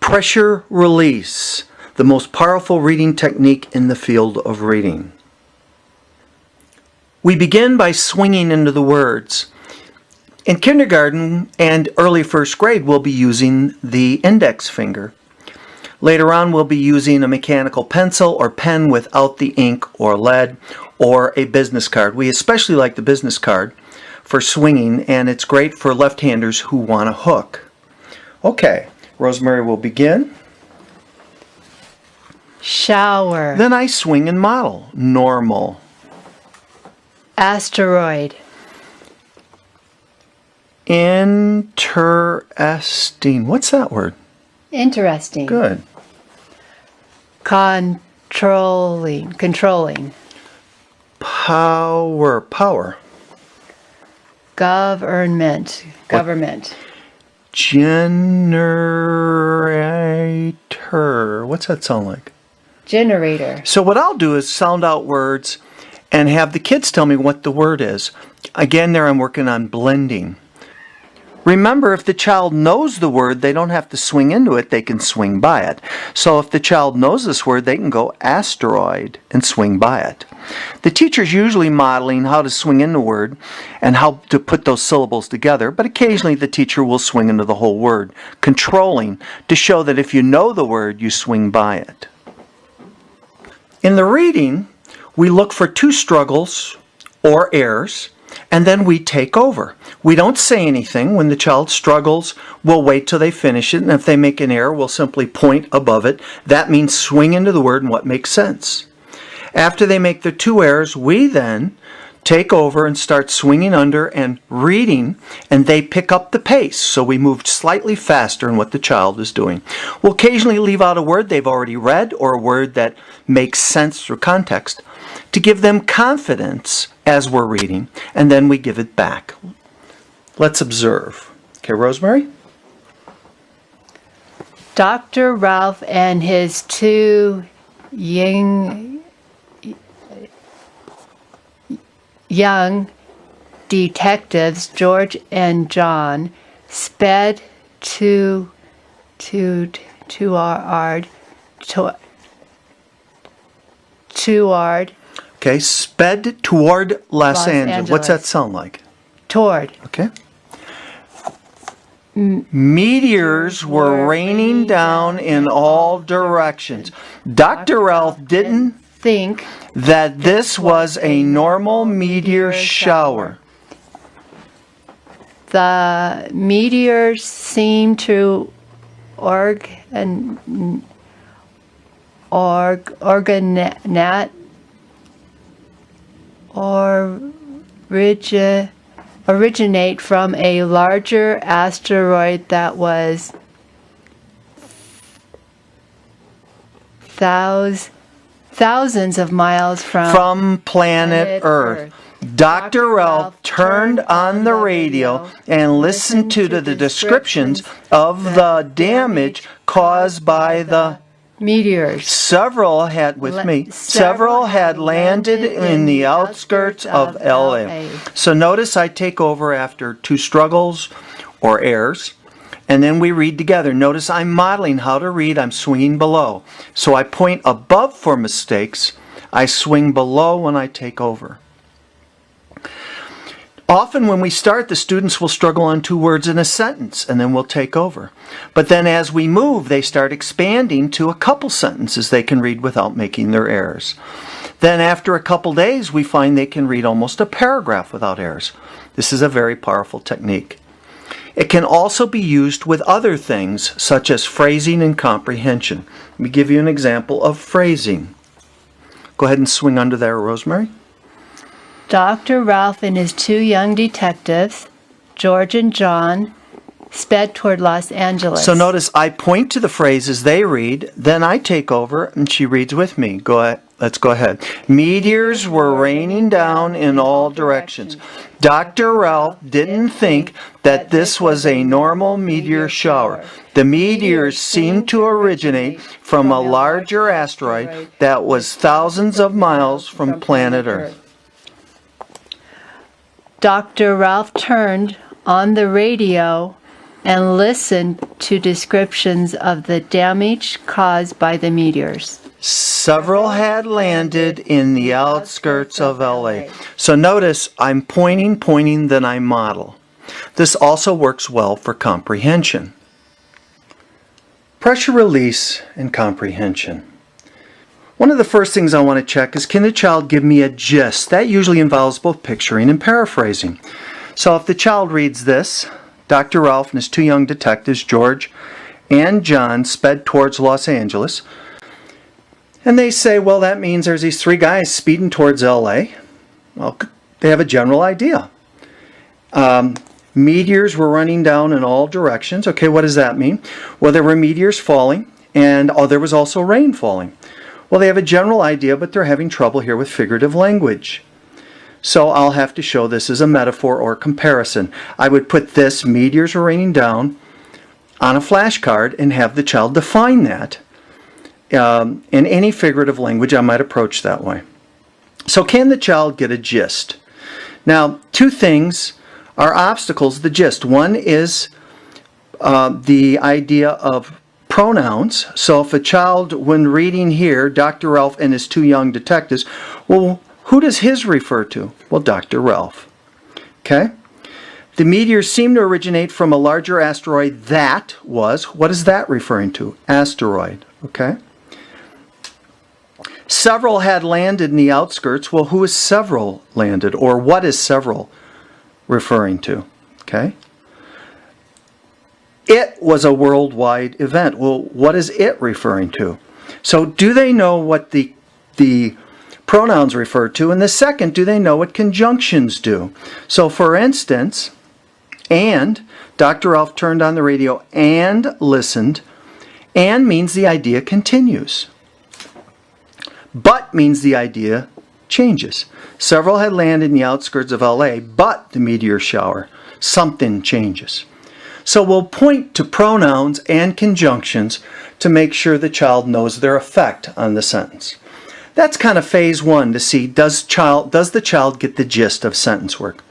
Pressure release, the most powerful reading technique in the field of reading. We begin by swinging into the words. In kindergarten and early first grade, we'll be using the index finger. Later on, we'll be using a mechanical pencil or pen without the ink or lead, or a business card. We especially like the business card for swinging, and it's great for left-handers who want a hook. Okay, Rosemary will begin. Shower. Then I swing and model. Normal. Asteroid. Interesting. What's that word? Interesting. Good. Controlling. Power. Government. Generator. What's that sound like? Generator. So what I'll do is sound out words and have the kids tell me what the word is. Again, there I'm working on blending. Remember, if the child knows the word, they don't have to swing into it, they can swing by it. So if the child knows this word, they can go asteroid and swing by it. The teacher's usually modeling how to swing in the word and how to put those syllables together, but occasionally the teacher will swing into the whole word, controlling to show that if you know the word, you swing by it. In the reading, we look for two struggles or errors, and then we take over. We don't say anything. When the child struggles, we'll wait till they finish it, and if they make an error, we'll simply point above it. That means swing into the word and what makes sense. After they make their two errors, we then take over and start swinging under and reading, and they pick up the pace. So we moved slightly faster in what the child is doing. We'll occasionally leave out a word they've already read or a word that makes sense through context to give them confidence as we're reading, and then we give it back. Let's observe. Okay, Rosemary? Dr. Ralph and his two young detectives, George and John, sped toward Okay, sped toward Los Angeles. What's that sound like? Toward. Okay. Meteors were raining down in all directions. Dr. Ralph didn't think that this was a normal meteor shower. The meteors seemed to originate from a larger asteroid that was thousands of miles from planet Earth. Dr. Ralph turned on the radio and listened to the descriptions of the damage caused by the meteors. Several had landed in the outskirts of LA. So notice I take over after two struggles or errors, and then we read together. Notice I'm modeling how to read. I'm swinging below. So I point above for mistakes. I swing below when I take over. Often when we start, the students will struggle on two words in a sentence, and then we'll take over. But then as we move, they start expanding to a couple sentences they can read without making their errors. Then after a couple days, we find they can read almost a paragraph without errors. This is a very powerful technique. It can also be used with other things, such as phrasing and comprehension. Let me give you an example of phrasing. Go ahead and swing under there, Rosemary. Dr. Ralph and his two young detectives, George and John, sped toward Los Angeles. So notice I point to the phrases they read, then I take over and she reads with me. Go ahead. Let's go ahead. Meteors were raining down in all directions. Dr. Ralph didn't think that this was a normal meteor shower. The meteors seemed to originate from a larger asteroid that was thousands of miles from planet Earth. Dr. Ralph turned on the radio and listened to descriptions of the damage caused by the meteors. Several had landed in the outskirts of LA. So notice I'm pointing, then I model. This also works well for comprehension. Pressure release and comprehension. One of the first things I want to check is, can the child give me a gist? That usually involves both picturing and paraphrasing. So if the child reads this, Dr. Ralph and his two young detectives, George and John, sped towards Los Angeles. And they say, well, that means there's these three guys speeding towards LA. Well, they have a general idea. Meteors were running down in all directions. Okay, what does that mean? Well, there were meteors falling, and there was also rain falling. Well, they have a general idea, but they're having trouble here with figurative language. So I'll have to show this as a metaphor or comparison. I would put this, meteors were raining down, on a flashcard and have the child define that. In any figurative language, I might approach that way. So can the child get a gist? Now, two things are obstacles, the gist. One is the idea of pronouns. So if a child, when reading here, Dr. Ralph and his two young detectives, well, who does his refer to? Well, Dr. Ralph. Okay? The meteors seem to originate from a larger asteroid that was, what is that referring to? Asteroid. Okay? Several had landed in the outskirts. Well, who is several landed? Or what is several referring to? Okay? It was a worldwide event. Well, what is it referring to? So do they know what the pronouns refer to? And the second, do they know what conjunctions do? So for instance, and Dr. Ralph turned on the radio and listened. And means the idea continues. But means the idea changes. Several had landed in the outskirts of LA, but the meteor shower. Something changes. So we'll point to pronouns and conjunctions to make sure the child knows their effect on the sentence. That's kind of phase one to see, does the child get the gist of sentence work?